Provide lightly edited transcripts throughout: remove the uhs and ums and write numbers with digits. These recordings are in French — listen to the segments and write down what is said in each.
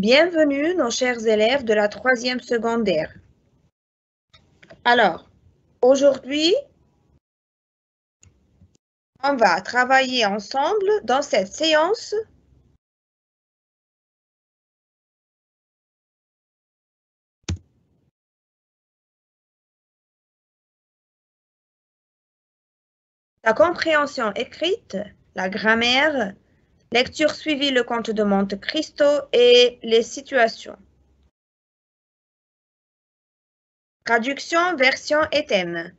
Bienvenue, nos chers élèves de la 3e secondaire. Alors, aujourd'hui, on va travailler ensemble dans cette séance la compréhension écrite, la grammaire, lecture suivie le conte de Monte Cristo et les situations. Traduction, version et thème.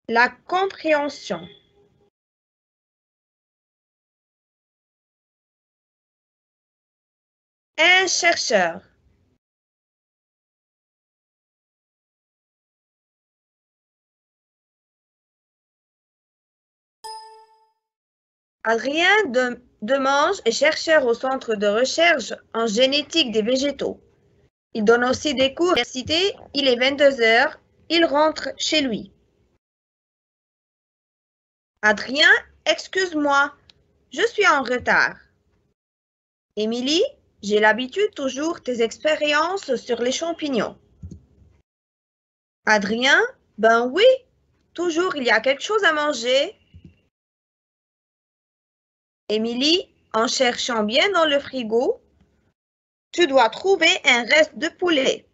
La compréhension. Un chercheur. Adrien Demange est chercheur au centre de recherche en génétique des végétaux. Il donne aussi des cours à l'université. Il est 22 heures. Il rentre chez lui. Adrien, excuse-moi, je suis en retard. Émilie, j'ai l'habitude toujours tes expériences sur les champignons. Adrien, ben oui, toujours il y a quelque chose à manger. Émilie, en cherchant bien dans le frigo, tu dois trouver un reste de poulet.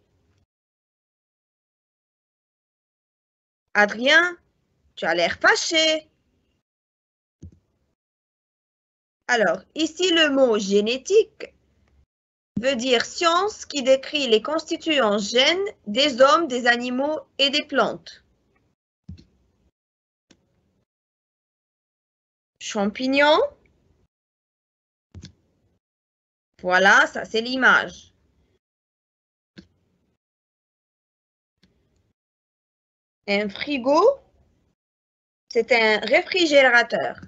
Adrien, tu as l'air fâché. Alors, ici le mot génétique veut dire science qui décrit les constituants gènes des hommes, des animaux et des plantes. Champignons. Voilà, ça c'est l'image. Un frigo, c'est un réfrigérateur.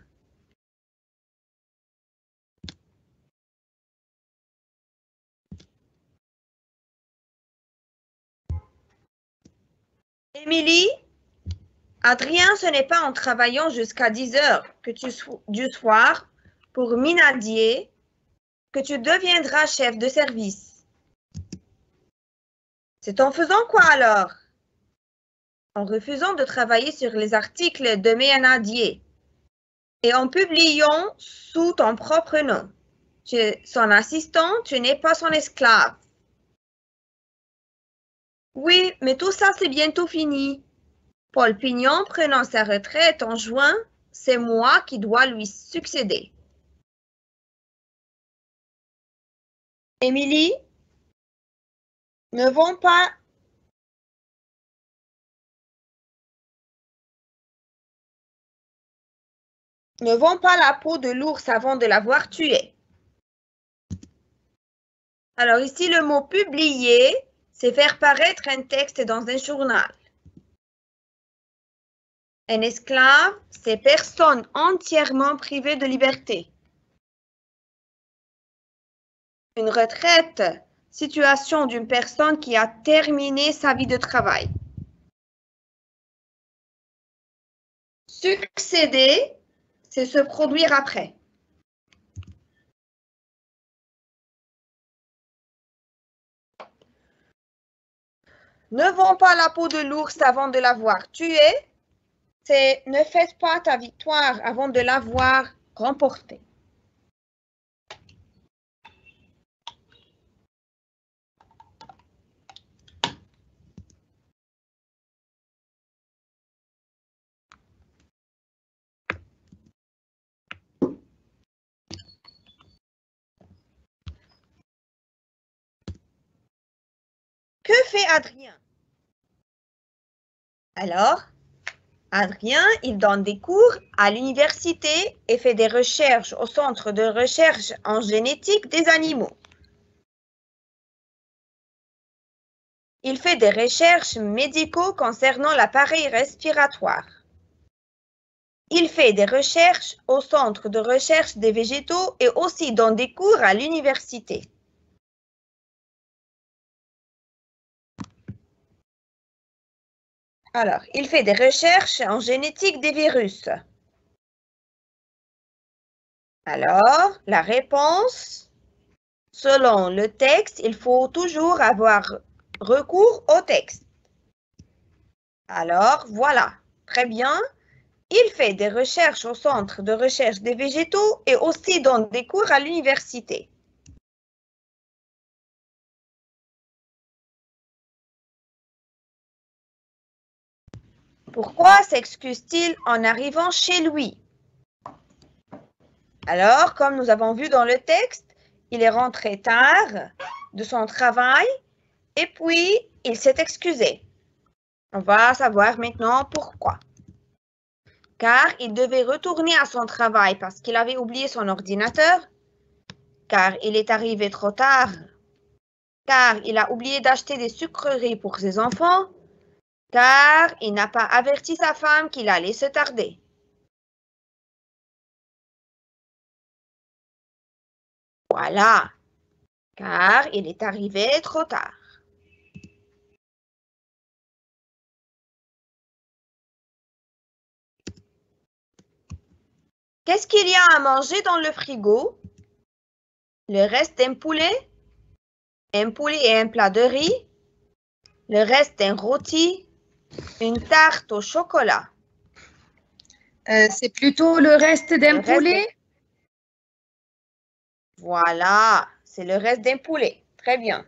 Émilie, Adrien, ce n'est pas en travaillant jusqu'à 10 heures du soir pour minadier que tu deviendras chef de service. C'est en faisant quoi alors? En refusant de travailler sur les articles de Ménadier et en publiant sous ton propre nom. Tu es son assistant, tu n'es pas son esclave. Oui, mais tout ça, c'est bientôt fini. Paul Pignon prenant sa retraite en juin, c'est moi qui dois lui succéder. Émilie, ne vends pas la peau de l'ours avant de l'avoir tué. Alors ici, le mot publier, c'est faire paraître un texte dans un journal. Un esclave, c'est personne entièrement privée de liberté. Une retraite, situation d'une personne qui a terminé sa vie de travail. Succéder, c'est se produire après. Ne vends pas la peau de l'ours avant de l'avoir tué, c'est ne fête pas ta victoire avant de l'avoir remportée. Que fait Adrien? Alors, Adrien, il donne des cours à l'université et fait des recherches au centre de recherche en génétique des animaux. Il fait des recherches médicaux concernant l'appareil respiratoire. Il fait des recherches au centre de recherche des végétaux et aussi donne des cours à l'université. Alors, il fait des recherches en génétique des virus. Alors, la réponse, selon le texte, il faut toujours avoir recours au texte. Alors, voilà, très bien. Il fait des recherches au Centre de recherche des végétaux et aussi donne des cours à l'université. Pourquoi s'excuse-t-il en arrivant chez lui? Alors, comme nous avons vu dans le texte, il est rentré tard de son travail et puis il s'est excusé. On va savoir maintenant pourquoi. Car il devait retourner à son travail parce qu'il avait oublié son ordinateur, car il est arrivé trop tard, car il a oublié d'acheter des sucreries pour ses enfants, car il n'a pas averti sa femme qu'il allait se tarder. Voilà, car il est arrivé trop tard. Qu'est-ce qu'il y a à manger dans le frigo? Le reste d'un poulet? Un poulet et un plat de riz? Le reste d'un rôti? Une tarte au chocolat? C'est plutôt le reste d'un poulet. Voilà, c'est le reste d'un poulet. Très bien.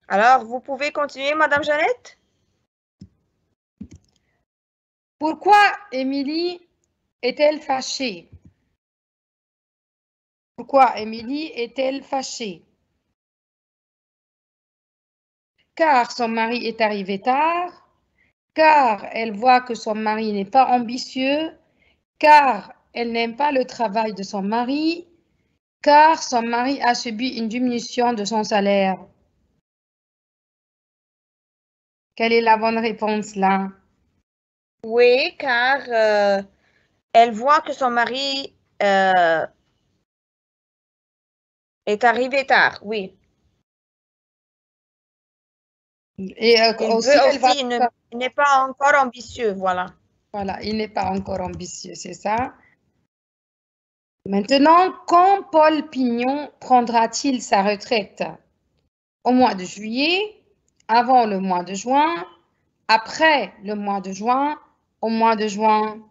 Alors, vous pouvez continuer, Madame Jeannette? Pourquoi Émilie est-elle fâchée? Pourquoi Émilie est-elle fâchée? Car son mari est arrivé tard, car elle voit que son mari n'est pas ambitieux, car elle n'aime pas le travail de son mari, car son mari a subi une diminution de son salaire. Quelle est la bonne réponse là? Oui, car elle voit que son mari est arrivé tard, oui. Et aussi, il n'est pas encore ambitieux, voilà. Voilà, il n'est pas encore ambitieux, c'est ça. Maintenant, quand Paul Pignon prendra-t-il sa retraite? Au mois de juillet, avant le mois de juin, après le mois de juin, au mois de juin?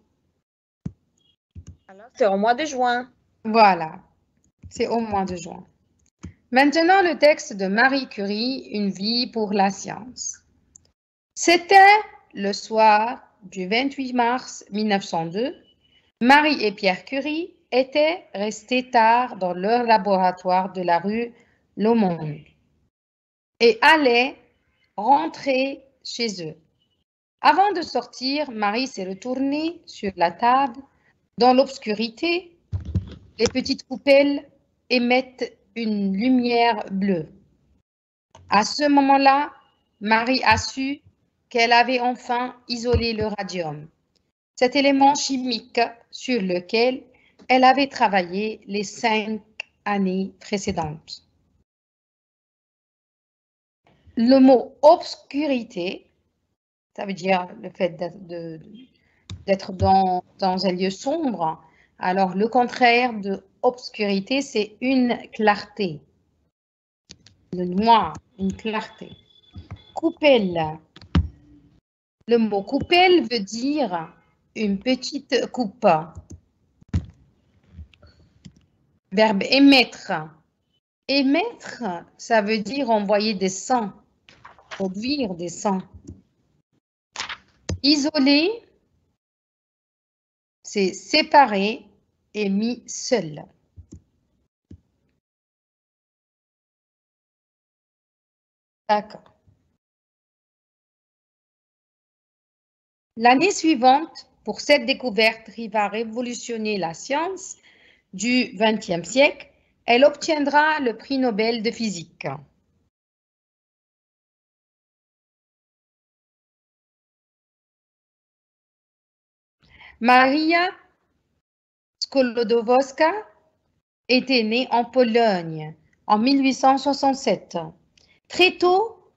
Alors, c'est au mois de juin. Voilà, c'est au mois de juin. Maintenant, le texte de Marie Curie, Une vie pour la science. C'était le soir du 28 mars 1902. Marie et Pierre Curie étaient restés tard dans leur laboratoire de la rue Lomond et allaient rentrer chez eux. Avant de sortir, Marie s'est retournée sur la table. Dans l'obscurité, les petites coupelles émettent une lumière bleue. À ce moment-là, Marie a su qu'elle avait enfin isolé le radium, cet élément chimique sur lequel elle avait travaillé les 5 années précédentes. Le mot obscurité, ça veut dire le fait d'être dans un lieu sombre. Alors, le contraire de obscurité, c'est une clarté. Le noir, une clarté. Coupelle. Le mot coupelle veut dire une petite coupe. Verbe émettre. Émettre, ça veut dire envoyer des sons, produire des sons. Isoler, c'est séparer et mis seul. D'accord. L'année suivante, pour cette découverte qui va révolutionner la science du XXe siècle, elle obtiendra le prix Nobel de physique. Maria Skolodowska était née en Pologne en 1867. Très tôt,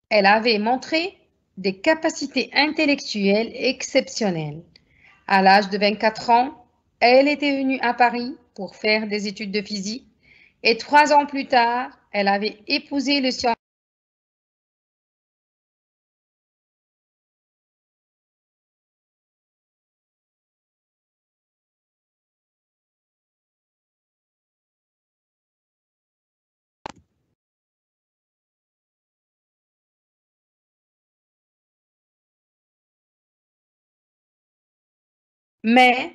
elle avait montré des capacités intellectuelles exceptionnelles. À l'âge de 24 ans, elle était venue à Paris pour faire des études de physique et 3 ans plus tard, elle avait épousé le scientifique. Mais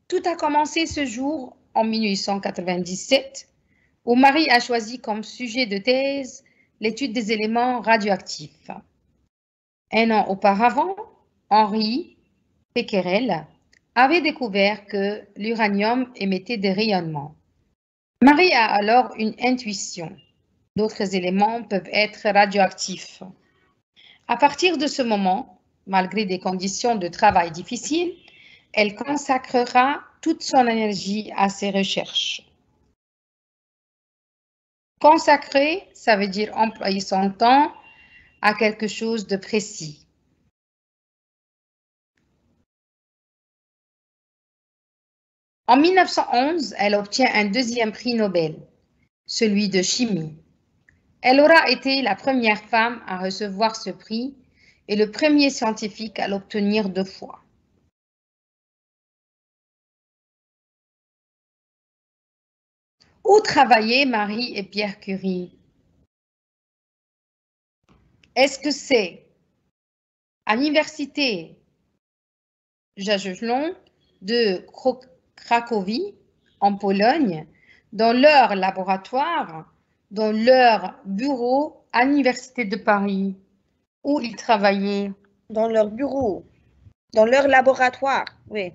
tout a commencé ce jour en 1897 où Marie a choisi comme sujet de thèse l'étude des éléments radioactifs. 1 an auparavant, Henri Becquerel avait découvert que l'uranium émettait des rayonnements. Marie a alors une intuition. D'autres éléments peuvent être radioactifs. À partir de ce moment, malgré des conditions de travail difficiles, elle consacrera toute son énergie à ses recherches. Consacrer, ça veut dire employer son temps à quelque chose de précis. En 1911, elle obtient un 2e prix Nobel, celui de chimie. Elle aura été la première femme à recevoir ce prix et le premier scientifique à l'obtenir 2 fois. Où travaillaient Marie et Pierre Curie? Est-ce que c'est à l'université Jagiellon de Cracovie, en Pologne, dans leur laboratoire, dans leur bureau à l'université de Paris, où ils travaillaient? Dans leur bureau, dans leur laboratoire, oui.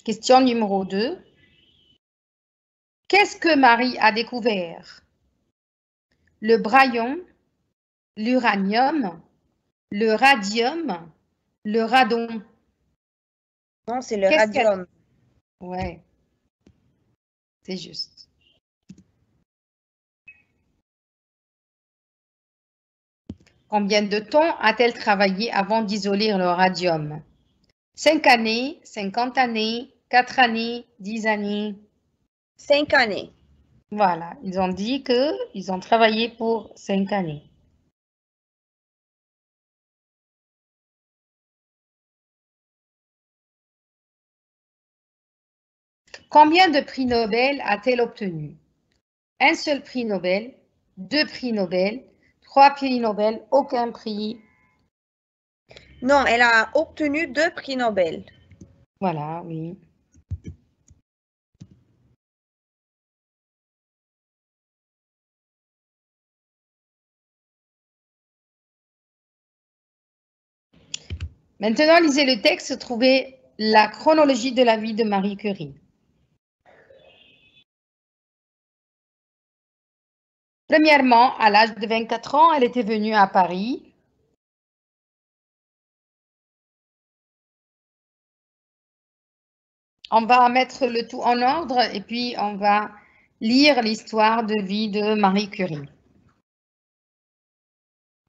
Question numéro 2. Qu'est-ce que Marie a découvert? Le bryon, l'uranium, le radium, le radon. Non, c'est le radium. Ouais, c'est juste. Combien de temps a-t-elle travaillé avant d'isoler le radium? 5 années, 50 années, 4 années, 10 années? 5 années. Voilà, ils ont dit qu'ils ont travaillé pour 5 années. Combien de prix Nobel a-t-elle obtenu? Un seul prix Nobel, 2 prix Nobel, 3 prix Nobel, aucun prix. Non, elle a obtenu 2 prix Nobel. Voilà, oui. Maintenant, lisez le texte, trouvez la chronologie de la vie de Marie Curie. Premièrement, à l'âge de 24 ans, elle était venue à Paris. On va mettre le tout en ordre et puis on va lire l'histoire de vie de Marie Curie.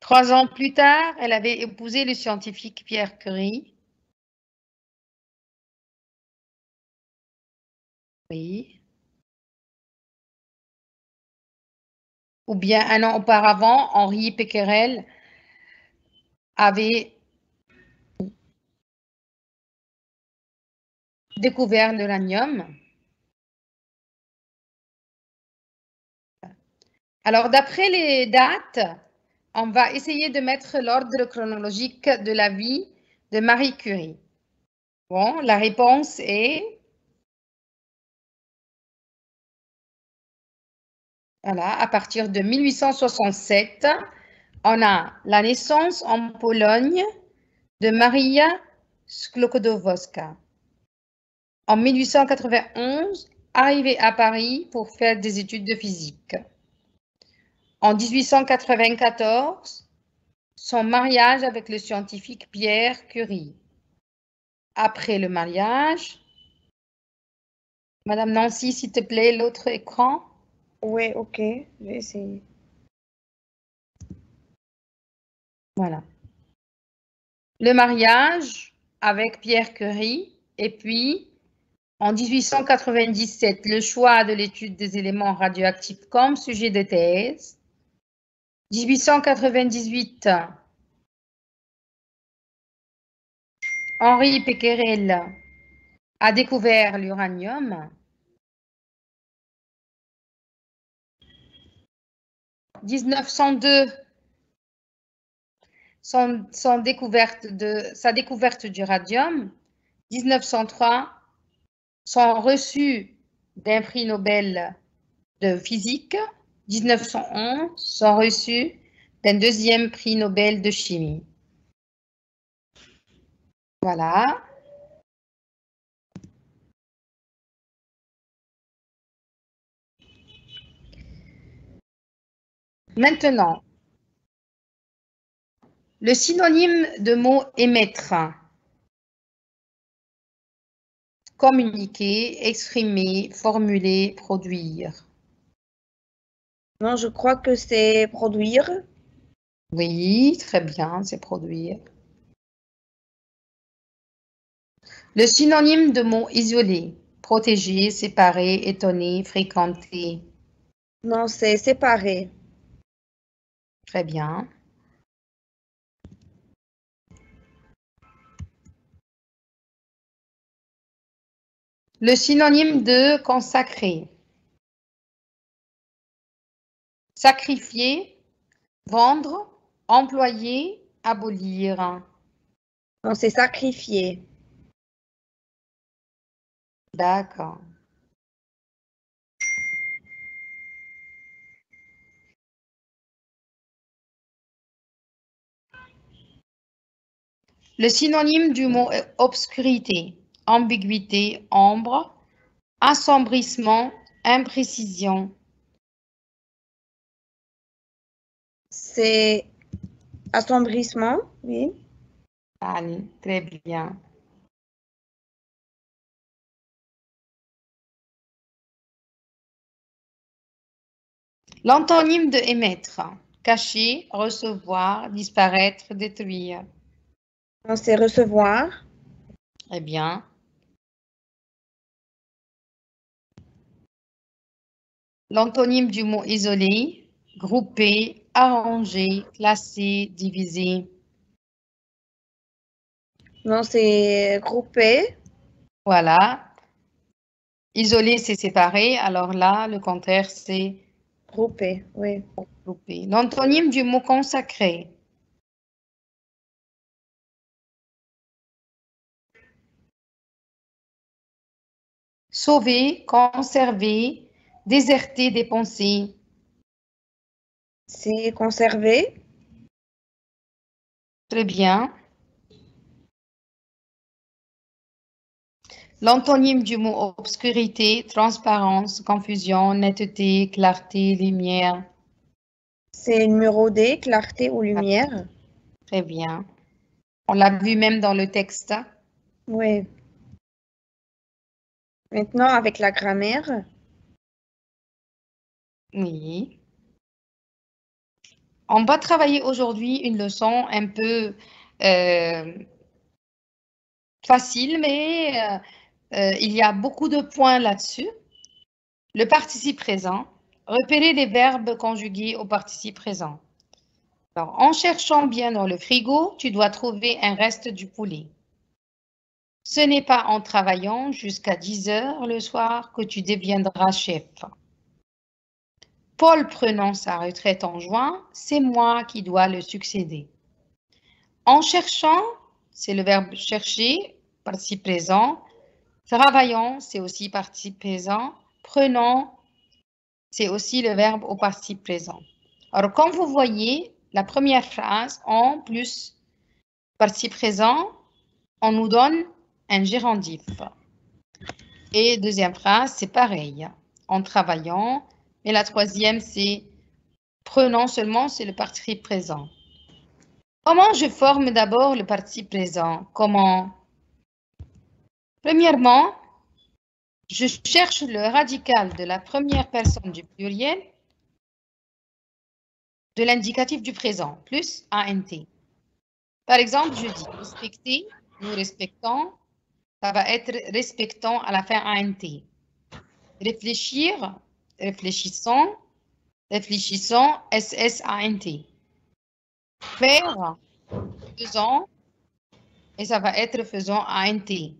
3 ans plus tard, elle avait épousé le scientifique Pierre Curie. Oui. Ou bien 1 an auparavant, Henri Becquerel avait découvert l'uranium. Alors, d'après les dates, on va essayer de mettre l'ordre chronologique de la vie de Marie Curie. Bon, la réponse est... Voilà, à partir de 1867, on a la naissance en Pologne de Maria Sklodowska. En 1891, arrivée à Paris pour faire des études de physique. En 1894, son mariage avec le scientifique Pierre Curie. Après le mariage, Madame Nancy, s'il te plaît, l'autre écran. Oui, ok, je vais essayer. Voilà. Le mariage avec Pierre Curie et puis en 1897, le choix de l'étude des éléments radioactifs comme sujet de thèse. 1898, Henri Becquerel a découvert l'uranium. 1902, sa découverte du radium. 1903, son reçu d'un prix Nobel de physique. 1911, son reçu d'un deuxième prix Nobel de chimie. Voilà. Maintenant, le synonyme de mot émettre. Communiquer, exprimer, formuler, produire. Non, je crois que c'est produire. Oui, très bien, c'est produire. Le synonyme de mot isolé. Protéger, séparer, étonner, fréquenter. Non, c'est séparer. Très bien. Le synonyme de consacrer. Sacrifier, vendre, employer, abolir. Non, c'est sacrifier. D'accord. Le synonyme du mot obscurité. Ambiguïté, ombre, assombrissement, imprécision. C'est assombrissement, oui. Allez, très bien. L'antonyme de émettre. Cacher, recevoir, disparaître, détruire. Non, c'est recevoir. Très bien. L'antonyme du mot isolé. Grouper, arranger, classer, diviser. Non, c'est grouper. Voilà. Isolé, c'est séparé. Alors là, le contraire, c'est Grouper, oui. grouper. L'antonyme du mot consacré. Sauver, conserver, déserter des pensées. C'est conserver. Très bien. L'antonyme du mot obscurité, transparence, confusion, netteté, clarté, lumière. C'est numéro D, clarté ou lumière. Très bien. On l'a vu même dans le texte. Oui. Maintenant, avec la grammaire. Oui. On va travailler aujourd'hui une leçon un peu facile, mais il y a beaucoup de points là-dessus. Le participe présent. Repérer les verbes conjugués au participe présent. Alors, en cherchant bien dans le frigo, tu dois trouver un reste du poulet. Ce n'est pas en travaillant jusqu'à 10 heures le soir que tu deviendras chef. Paul prenant sa retraite en juin, c'est moi qui dois le succéder. En cherchant, c'est le verbe chercher, participe présent. Travaillant, c'est aussi participe présent. Prenant, c'est aussi le verbe au participe présent. Alors, comme vous voyez, la première phrase, en plus participe présent, on nous donne un gérondif. Et deuxième phrase, c'est pareil, en travaillant. Et la troisième, c'est prenant seulement, c'est le participe présent. Comment je forme d'abord le participe présent? Comment? Premièrement, Je cherche le radical de la première personne du pluriel de l'indicatif du présent, plus ANT. Par exemple, je dis respecter, nous respectons, ça va être respectons à la fin ANT. Réfléchir, réfléchissons, réfléchissons, SSANT. Faire, faisons, et ça va être faisons ANT.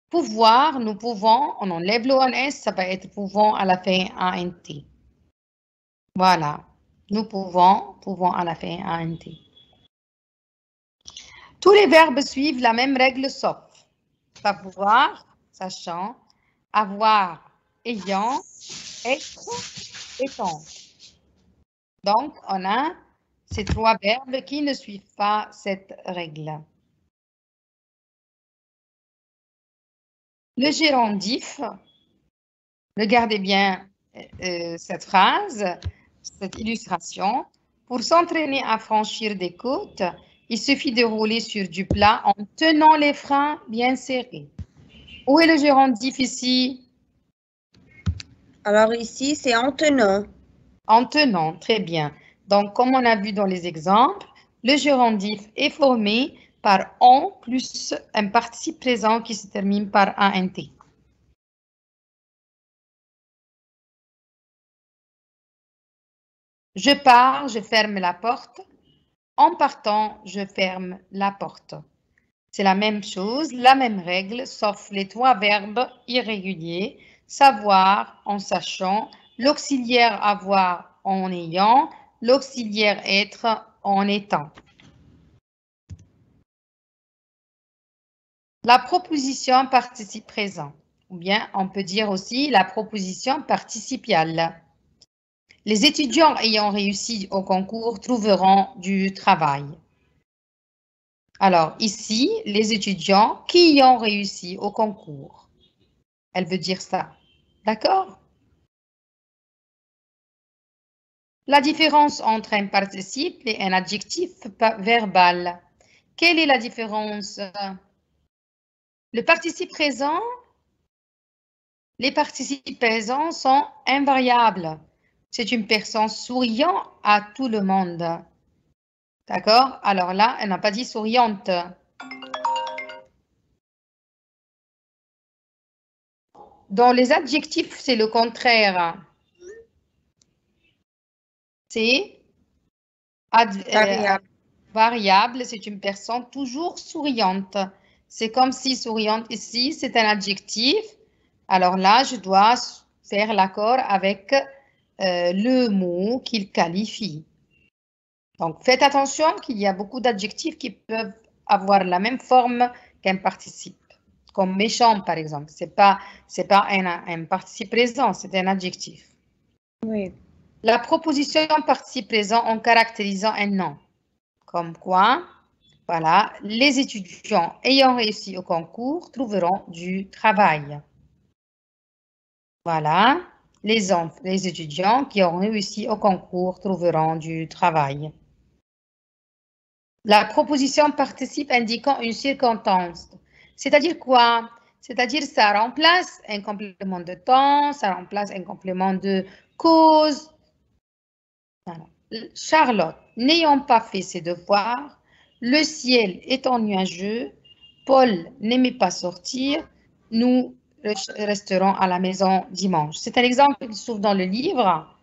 Pouvoir, nous pouvons, on enlève l'ONS, ça va être pouvons à la fin ANT. Voilà, nous pouvons à la fin ANT. Tous les verbes suivent la même règle sauf savoir, sachant, avoir, ayant, être, étant. Donc, on a ces 3 verbes qui ne suivent pas cette règle. Le gérondif, regardez bien cette phrase, cette illustration. Pour s'entraîner à franchir des côtes, il suffit de rouler sur du plat en tenant les freins bien serrés. Où est le gérondif ici? Alors ici, c'est en tenant. En tenant, très bien. Donc, comme on a vu dans les exemples, le gérondif est formé par on plus un participe présent qui se termine par ant. Je pars, je ferme la porte. En partant, je ferme la porte. C'est la même chose, la même règle, sauf les 3 verbes irréguliers, savoir en sachant, l'auxiliaire avoir en ayant, l'auxiliaire être en étant. La proposition participe présent, ou bien on peut dire aussi la proposition participiale. Les étudiants ayant réussi au concours trouveront du travail. Alors ici, les étudiants qui ont réussi au concours. Elle veut dire ça. D'accord? La différence entre un participe et un adjectif verbal. Quelle est la différence? Le participe présent, les participes présents sont invariables. C'est une personne souriant à tout le monde. D'accord? Alors là, elle n'a pas dit souriante. Dans les adjectifs, c'est le contraire. C'est variable, c'est une personne toujours souriante. C'est comme si souriante ici, c'est un adjectif. Alors là, je dois faire l'accord avec le mot qu'il qualifie. Donc, faites attention qu'il y a beaucoup d'adjectifs qui peuvent avoir la même forme qu'un participe. Comme méchant, par exemple. C'est pas un participe présent, c'est un adjectif. Oui. La proposition participe présent en caractérisant un nom. Comme quoi, voilà, les étudiants ayant réussi au concours trouveront du travail. Voilà, les étudiants qui ont réussi au concours trouveront du travail. La proposition participe indiquant une circonstance. C'est-à-dire quoi? C'est-à-dire ça remplace un complément de temps, ça remplace un complément de cause. Voilà. Charlotte, n'ayant pas fait ses devoirs, le ciel étant nuageux, Paul n'aimait pas sortir, nous resterons à la maison dimanche. C'est un exemple qui se trouve dans le livre.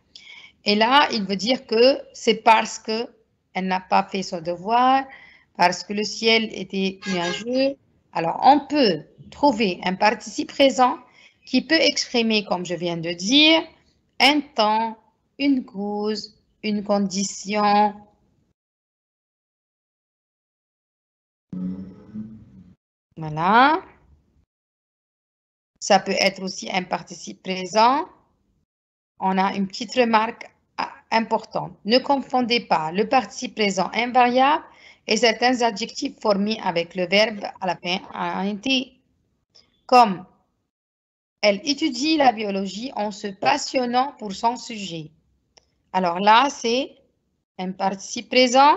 Et là, il veut dire que c'est parce qu'elle n'a pas fait son devoir, parce que le ciel était nuageux. Alors, on peut trouver un participe présent qui peut exprimer, comme je viens de dire, un temps, une cause, une condition. Voilà. Ça peut être aussi un participe présent. On a une petite remarque importante. Ne confondez pas le participe présent invariable et certains adjectifs formés avec le verbe à la fin int. Comme elle étudie la biologie en se passionnant pour son sujet. Alors là, c'est un participe présent,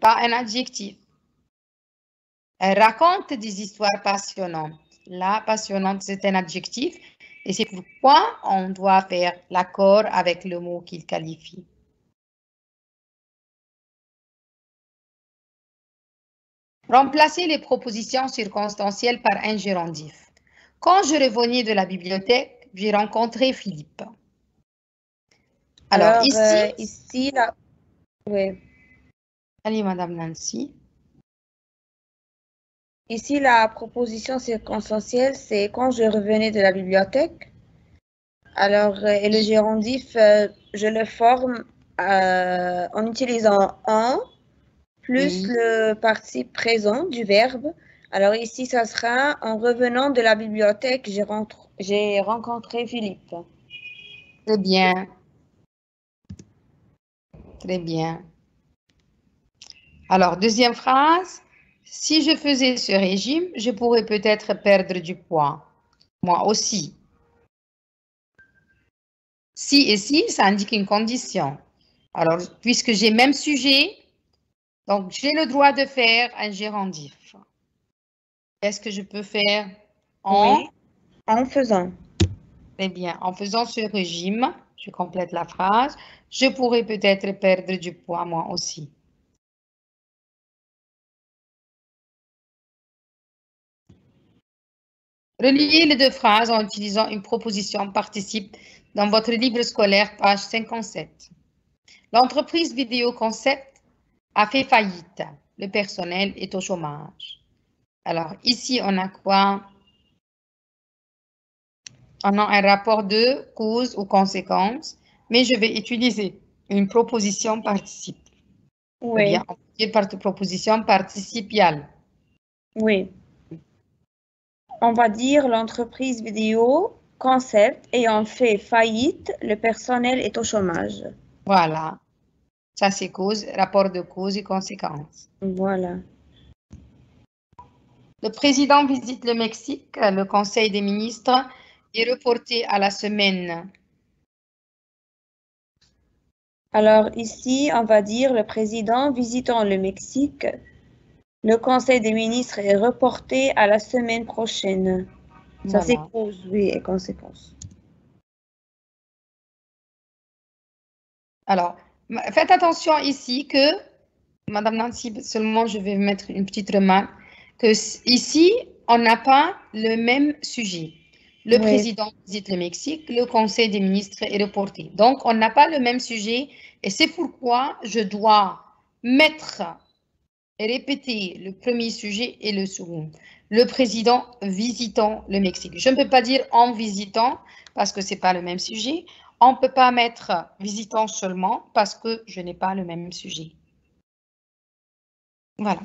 pas un adjectif. Elle raconte des histoires passionnantes. La passionnante, c'est un adjectif et c'est pourquoi on doit faire l'accord avec le mot qu'il qualifie. Remplacer les propositions circonstancielles par un gérondif. Quand je revenais de la bibliothèque, j'ai rencontré Philippe. Alors ici, ici là, oui. Allez, Madame Nancy. Ici, la proposition circonstancielle, c'est quand je revenais de la bibliothèque. Alors, et le gérondif, je le forme en utilisant un plus le participe présent du verbe. Alors ici, ça sera en revenant de la bibliothèque, j'ai rencontré Philippe. Très bien. Très bien. Alors, deuxième phrase. Si je faisais ce régime, je pourrais peut-être perdre du poids. Moi aussi. Si et si, ça indique une condition. Alors, puisque j'ai même sujet, donc j'ai le droit de faire un gérondif. Qu'est-ce que je peux faire Oui, en faisant. Très bien. En faisant ce régime, je complète la phrase, je pourrais peut-être perdre du poids moi aussi. Reliez les deux phrases en utilisant une proposition participe dans votre livre scolaire, page 57. L'entreprise Vidéo Concept a fait faillite. Le personnel est au chômage. Alors, ici, on a quoi? On a un rapport de cause ou conséquence, mais je vais utiliser une proposition participe. Oui. Ou bien, on peut dire par proposition participiale. Oui. On va dire l'entreprise Vidéo Concept ayant fait faillite, le personnel est au chômage. Voilà. Ça, c'est cause, rapport de cause et conséquence. Voilà. Le président visite le Mexique. Le Conseil des ministres est reporté à la semaine. Alors ici, on va dire le président visitant le Mexique. Le Conseil des ministres est reporté à la semaine prochaine. Ça, c'est cause, oui, et conséquence. Alors, faites attention ici que, Madame Nancy, seulement je vais mettre une petite remarque, que ici, on n'a pas le même sujet. Le président visite le Mexique, le Conseil des ministres est reporté. Donc, on n'a pas le même sujet et c'est pourquoi je dois mettre et répéter le premier sujet et le second. Le président visitant le Mexique. Je ne peux pas dire en visitant parce que ce n'est pas le même sujet. On ne peut pas mettre visitant seulement parce que je n'ai pas le même sujet. Voilà.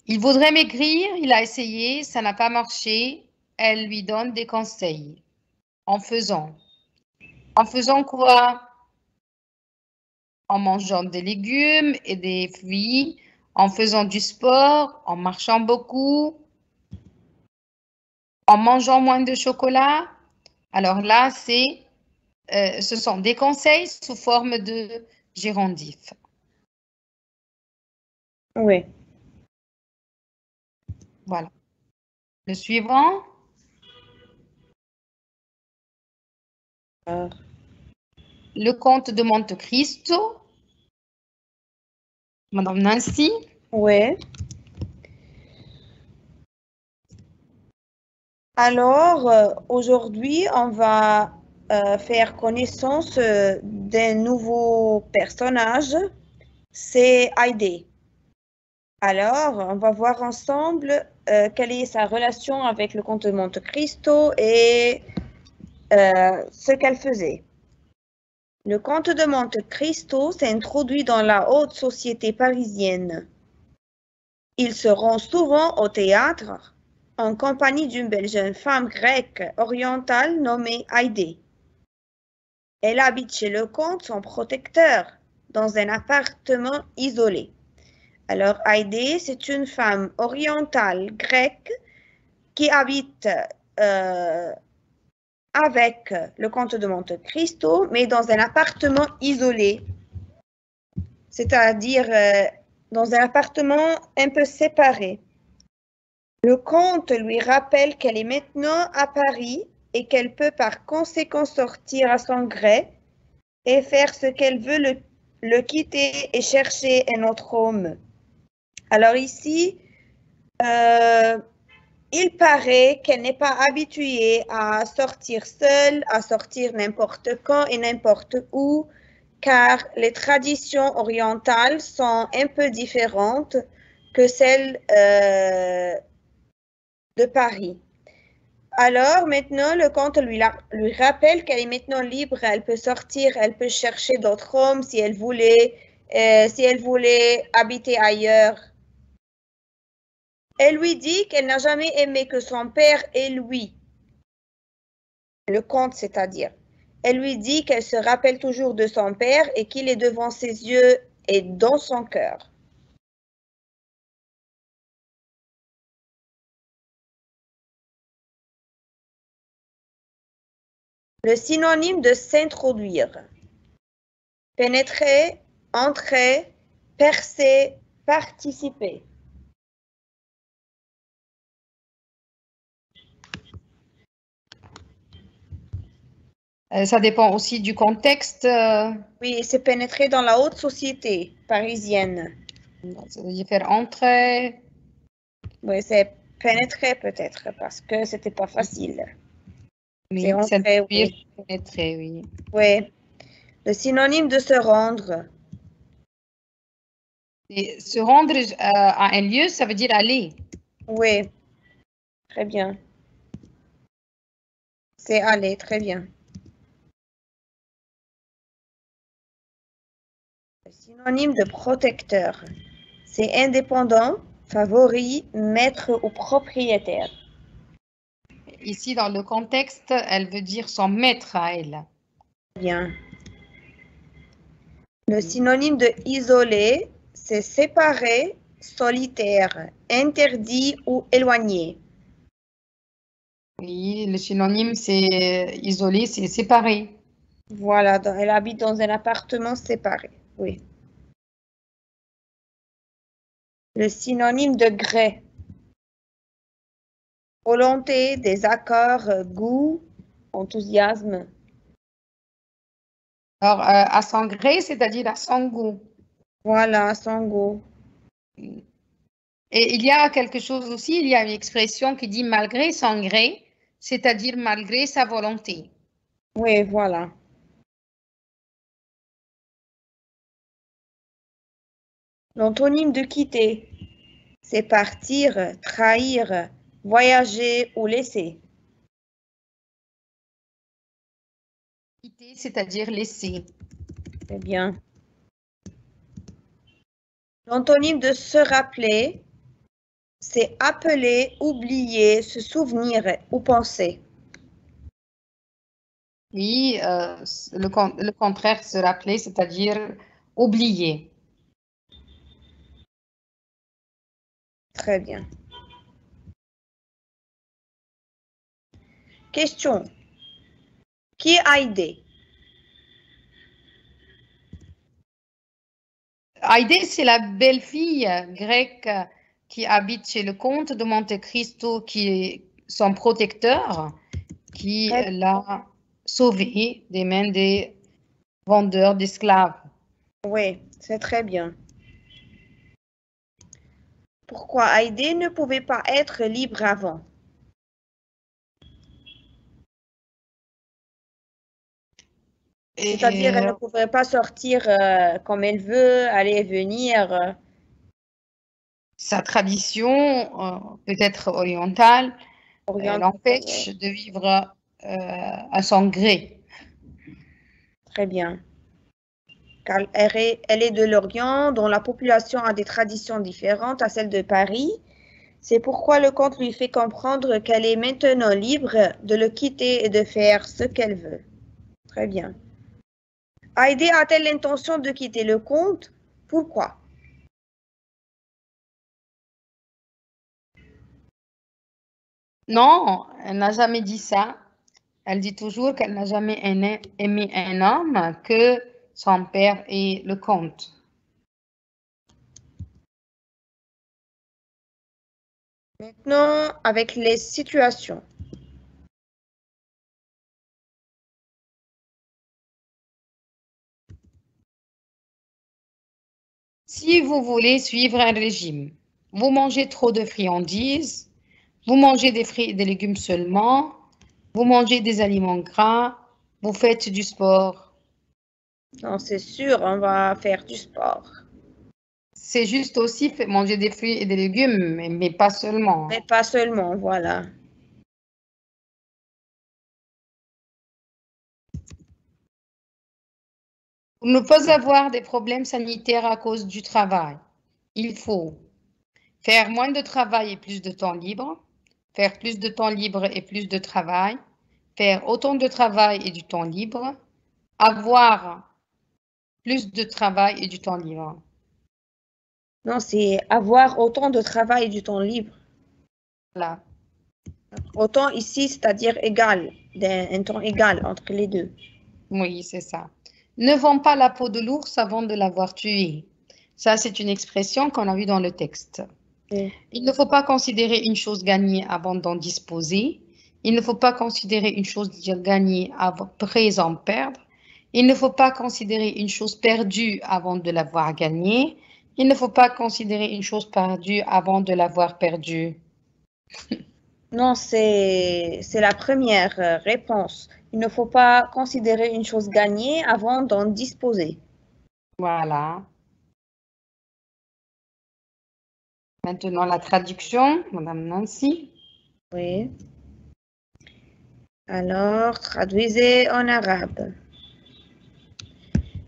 Il voudrait maigrir, il a essayé, ça n'a pas marché. Elle lui donne des conseils. En faisant. En faisant quoi? En mangeant des légumes et des fruits, en faisant du sport, en marchant beaucoup, en mangeant moins de chocolat. Alors là, ce sont des conseils sous forme de gérondif. Oui. Voilà. Le suivant. Le comte de Monte Cristo. Madame Nancy. Oui. Alors, aujourd'hui, on va faire connaissance d'un nouveau personnage, c'est Heidi. Alors, on va voir ensemble quelle est sa relation avec le comte de Monte Cristo et ce qu'elle faisait. Le comte de Monte Cristo s'est introduit dans la haute société parisienne. Il se rend souvent au théâtre en compagnie d'une belle jeune femme grecque orientale nommée Heidi. Elle habite chez le comte, son protecteur, dans un appartement isolé. Alors Heidi, c'est une femme orientale grecque qui habite avec le comte de Monte Cristo, mais dans un appartement isolé, c'est-à-dire dans un appartement un peu séparé. Le comte lui rappelle qu'elle est maintenant à Paris et qu'elle peut par conséquent sortir à son gré et faire ce qu'elle veut, le quitter et chercher un autre homme. Alors ici, il paraît qu'elle n'est pas habituée à sortir seule, à sortir n'importe quand et n'importe où, car les traditions orientales sont un peu différentes que celles de Paris. Alors maintenant, le comte lui rappelle qu'elle est maintenant libre, elle peut sortir, elle peut chercher d'autres hommes si elle voulait habiter ailleurs. Elle lui dit qu'elle n'a jamais aimé que son père et lui, le comte c'est-à-dire. Elle lui dit qu'elle se rappelle toujours de son père et qu'il est devant ses yeux et dans son cœur. Le synonyme de s'introduire. Pénétrer, entrer, percer, participer. Ça dépend aussi du contexte. Oui, c'est pénétrer dans la haute société parisienne. Ça veut dire faire entrer. Oui, c'est pénétrer peut-être parce que c'était pas facile. Oui, c'est entrer, oui. Pénétrer, oui. Oui. Le synonyme de se rendre. Et se rendre à un lieu, ça veut dire aller. Oui, très bien. C'est aller, très bien. Le synonyme de protecteur. C'est indépendant, favori, maître ou propriétaire. Ici, dans le contexte, elle veut dire son maître à elle. Bien. Le synonyme de isolé, c'est séparé, solitaire, interdit ou éloigné. Oui, le synonyme, c'est isolé, c'est séparé. Voilà, elle habite dans un appartement séparé, oui. Le synonyme de gré. Volonté, désaccord, goût, enthousiasme. Alors, à son gré, c'est-à-dire à son goût. Voilà, son goût. Et il y a quelque chose aussi, il y a une expression qui dit malgré son gré, c'est-à-dire malgré sa volonté. Oui, voilà. L'antonyme de quitter, c'est partir, trahir, voyager ou laisser. Quitter, c'est-à-dire laisser. C'est bien. L'antonyme de se rappeler, c'est appeler, oublier, se souvenir ou penser. Oui, le contraire, se rappeler, c'est-à-dire oublier. Très bien. Question. Qui a aidé? Haïdé, c'est la belle-fille grecque qui habite chez le comte de Monte Cristo, qui est son protecteur, qui l'a sauvée des mains des vendeurs d'esclaves. Oui, c'est très bien. Pourquoi Haïdé ne pouvait pas être libre avant? C'est-à-dire, elle ne pouvait pas sortir comme elle veut, aller et venir. Sa tradition, peut-être orientale, l'empêche de vivre à son gré. Très bien. Car elle est de l'Orient, dont la population a des traditions différentes à celles de Paris. C'est pourquoi le comte lui fait comprendre qu'elle est maintenant libre de le quitter et de faire ce qu'elle veut. Très bien. Haïdé a-t-elle l'intention de quitter le comte? Pourquoi? Non, elle n'a jamais dit ça. Elle dit toujours qu'elle n'a jamais aimé un homme que son père et le comte. Maintenant, avec les situations. Si vous voulez suivre un régime, vous mangez trop de friandises, vous mangez des fruits et des légumes seulement, vous mangez des aliments gras, vous faites du sport. Non, c'est sûr, on va faire du sport. C'est juste aussi manger des fruits et des légumes, mais pas seulement. Mais pas seulement, voilà. Pour ne pas avoir des problèmes sanitaires à cause du travail, il faut faire moins de travail et plus de temps libre, faire plus de temps libre et plus de travail, faire autant de travail et du temps libre, avoir plus de travail et du temps libre. Non, c'est avoir autant de travail et du temps libre. Voilà. Autant ici, c'est-à-dire égal, un temps égal entre les deux. Oui, c'est ça. Ne vends pas la peau de l'ours avant de l'avoir tué. Ça, c'est une expression qu'on a vue dans le texte. Oui. Il ne faut pas considérer une chose gagnée avant d'en disposer. Il ne faut pas considérer une chose gagnée après en perdre. Il ne faut pas considérer une chose perdue avant de l'avoir gagnée. Il ne faut pas considérer une chose perdue avant de l'avoir perdue. Non, c'est la première réponse. Il ne faut pas considérer une chose gagnée avant d'en disposer. Voilà. Maintenant, la traduction, Madame Nancy. Oui. Alors, traduisez en arabe.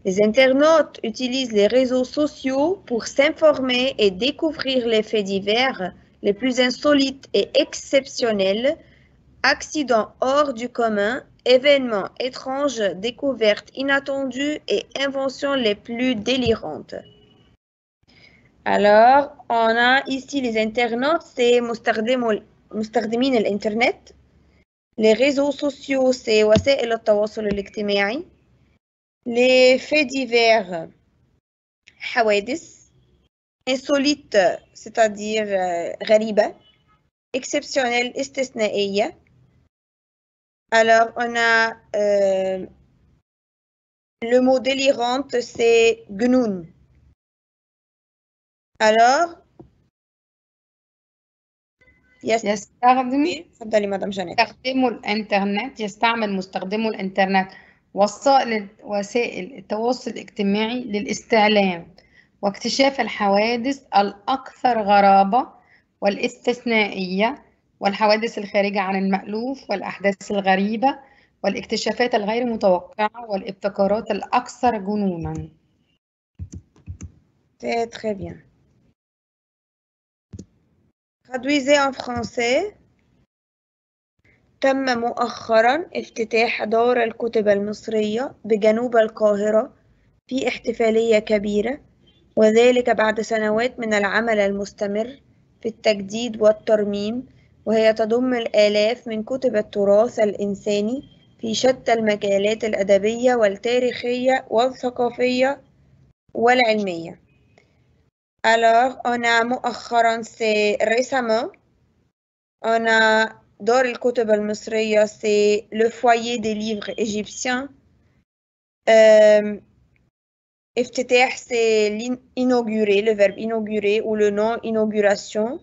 Les internautes utilisent les réseaux sociaux pour s'informer et découvrir les faits divers les plus insolites et exceptionnels, accidents hors du commun, événements étranges, découvertes inattendues et inventions les plus délirantes. Alors, on a ici les internautes, c'est مستخدمين الإنترنت. Les réseaux sociaux, c'est وسائل التواصل الاجتماعي. Les faits divers, حوادث. Insolite, c'est-à-dire غريبة. Exceptionnel, استثنائية. Alors, on a le mot délirante, c'est جنون. Alors, تفضلي مدام جانيت. يستخدموا الإنترنت يستعمل مستخدمو الإنترنت وسائل التواصل الاجتماعي للاستعلام واكتشاف الحوادث الأكثر غرابة والاستثنائية والحوادث الخارجة عن المألوف والأحداث الغريبة والاكتشافات الغير متوقعة والابتكارات الأكثر جنوناً. C'est très bien. Traduisez en français. تم مؤخرا افتتاح دار الكتب المصرية بجنوب القاهرة في احتفالية كبيرة، وذلك بعد سنوات من العمل المستمر في التجديد والترميم، وهي تضم الآلاف من كتب التراث الإنساني في شتى المجالات الأدبية والتاريخية والثقافية والعلمية. Alors, on a مؤخرا, c'est récemment. On a Dar el-Kutub al-Misriya, c'est le foyer des livres égyptiens. Iftitah, c'est l'inaugurer, le verbe inaugurer ou le nom inauguration.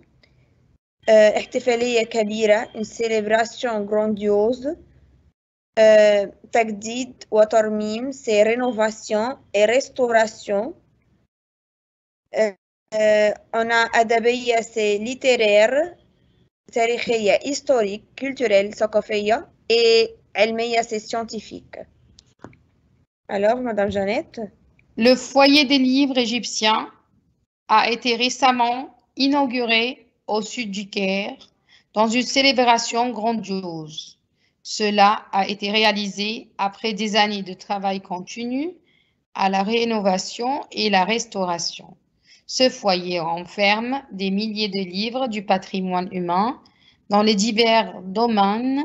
Ihtifaliya kabira, une célébration grandiose. Tagdid wa tarmim, c'est rénovation et restauration. On a Adabiya, c'est littéraire. تاريخية, historique, culturelle, ثقافية, et علمية, c'est scientifique. Alors, Madame Jeannette? Le foyer des livres égyptiens a été récemment inauguré au sud du Caire dans une célébration grandiose. Cela a été réalisé après des années de travail continu à la rénovation et la restauration. Ce foyer renferme des milliers de livres du patrimoine humain dans les divers domaines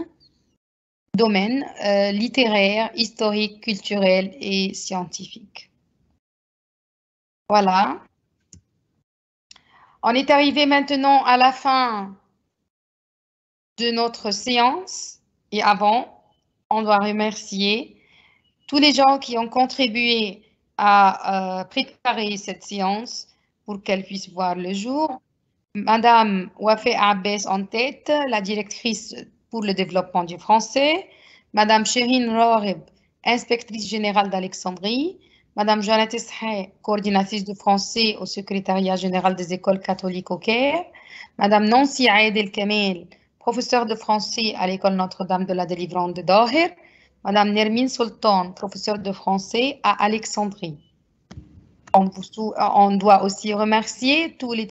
littéraires, historiques, culturels et scientifiques. Voilà. On est arrivé maintenant à la fin de notre séance et avant, on doit remercier tous les gens qui ont contribué à préparer cette séance pour qu'elle puisse voir le jour. Madame Wafé Abbès en tête, la directrice pour le développement du français. Madame Chérine Rorib, inspectrice générale d'Alexandrie. Madame Jeannette Eshay, coordinatrice de français au secrétariat général des écoles catholiques au Caire. Madame Nancy Aïd El Kamel, professeure de français à l'école Notre-Dame de la Délivrance de Dahir. Madame Nermine Sultan, professeure de français à Alexandrie. On doit aussi remercier tous les